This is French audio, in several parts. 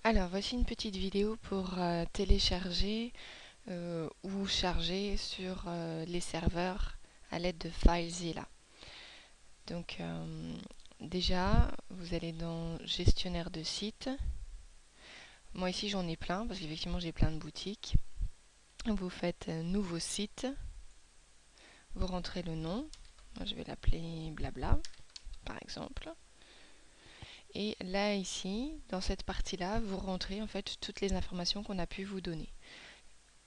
Alors, voici une petite vidéo pour télécharger ou charger sur les serveurs à l'aide de FileZilla. Donc, déjà, vous allez dans Gestionnaire de sites. Moi ici, j'en ai plein parce qu'effectivement, j'ai plein de boutiques. Vous faites Nouveau site. Vous rentrez le nom. Moi, je vais l'appeler Blabla, par exemple. Et là, ici, dans cette partie-là, vous rentrez en fait toutes les informations qu'on a pu vous donner.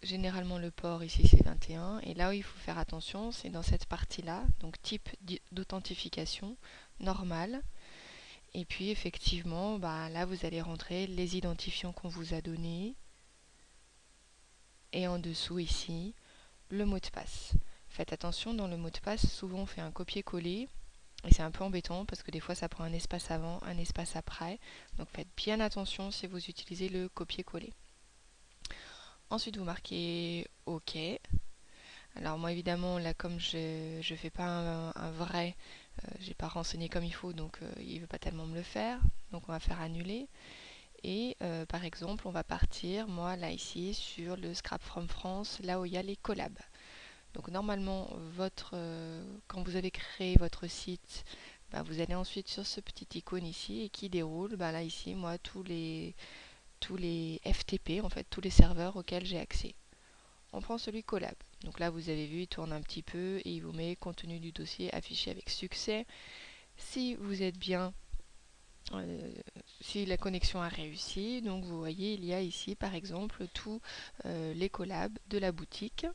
Généralement le port ici c'est 21 et là où il faut faire attention c'est dans cette partie là, donc type d'authentification normal, et puis effectivement là vous allez rentrer les identifiants qu'on vous a donnés et en dessous ici le mot de passe. Faites attention, dans le mot de passe souvent on fait un copier-coller et c'est un peu embêtant parce que des fois ça prend un espace avant, un espace après, donc faites bien attention si vous utilisez le copier-coller. Ensuite vous marquez OK. Alors moi évidemment là comme je fais pas un vrai, j'ai pas renseigné comme il faut donc il veut pas tellement me le faire, donc on va faire annuler et par exemple on va partir moi là ici sur le Scrap from France, là où il y a les collabs. Donc normalement quand vous avez créé votre site, vous allez ensuite sur ce petit icône ici et qui déroule là ici moi tous les FTP en fait, tous les serveurs auxquels j'ai accès. On prend celui collab. Donc là, vous avez vu, il tourne un petit peu et il vous met contenu du dossier affiché avec succès. Si vous êtes bien, euh, si la connexion a réussi, donc vous voyez, il y a ici par exemple tous les collabs de la boutique.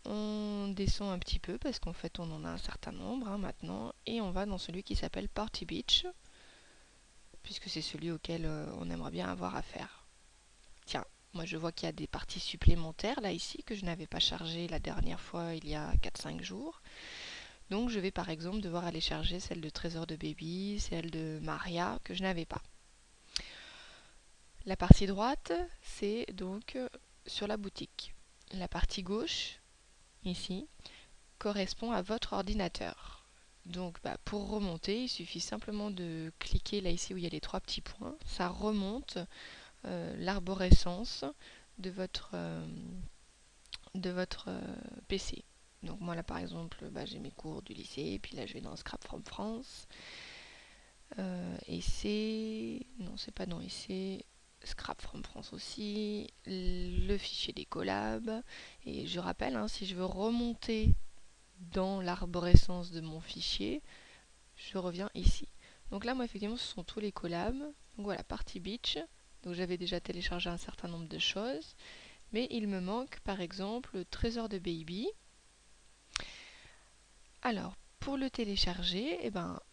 On descend un petit peu parce qu'en fait on en a un certain nombre maintenant et on va dans celui qui s'appelle Party Beach puisque c'est celui auquel on aimerait bien avoir affaire. Tiens, moi je vois qu'il y a des parties supplémentaires là ici que je n'avais pas chargées la dernière fois il y a 4-5 jours. Donc je vais par exemple devoir aller charger celle de Trésor de Baby, celle de Maria que je n'avais pas. La partie droite c'est donc sur la boutique. La partie gauche, ici, correspond à votre ordinateur. Donc pour remonter, il suffit simplement de cliquer là ici où il y a les trois petits points. Ça remonte l'arborescence de votre PC. Donc moi là par exemple j'ai mes cours du lycée et puis là je vais dans Scrap from France et c'est non c'est pas dans et c'est Scrap from France aussi, le fichier des collabs et je rappelle si je veux remonter dans l'arborescence de mon fichier je reviens ici. Donc là moi effectivement ce sont tous les collabs, donc voilà Party Beach, donc j'avais déjà téléchargé un certain nombre de choses mais il me manque par exemple le Trésor de Baby. Alors, pour le télécharger,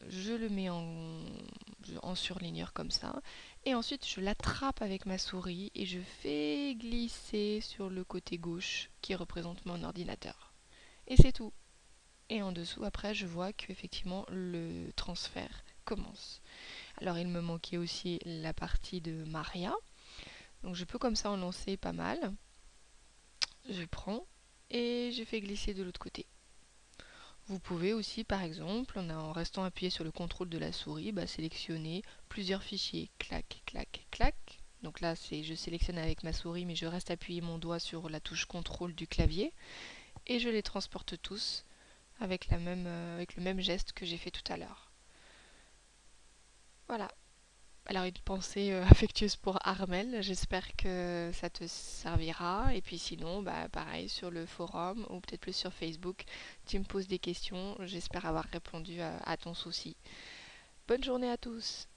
je le mets en surligneur comme ça. Et ensuite, je l'attrape avec ma souris et je fais glisser sur le côté gauche qui représente mon ordinateur. Et c'est tout. Et en dessous, après, je vois qu'effectivement, le transfert commence. Alors, il me manquait aussi la partie de Maria. Donc, je peux comme ça en lancer pas mal. Je prends et je fais glisser de l'autre côté. Vous pouvez aussi, par exemple, en restant appuyé sur le contrôle de la souris, sélectionner plusieurs fichiers. Clac, clac, clac. Donc là, je sélectionne avec ma souris, mais je reste appuyé mon doigt sur la touche contrôle du clavier. Et je les transporte tous avec le même geste que j'ai fait tout à l'heure. Voilà. Alors une pensée affectueuse pour Armel, j'espère que ça te servira. Et puis sinon, pareil sur le forum ou peut-être plus sur Facebook, tu me poses des questions, j'espère avoir répondu à ton souci. Bonne journée à tous!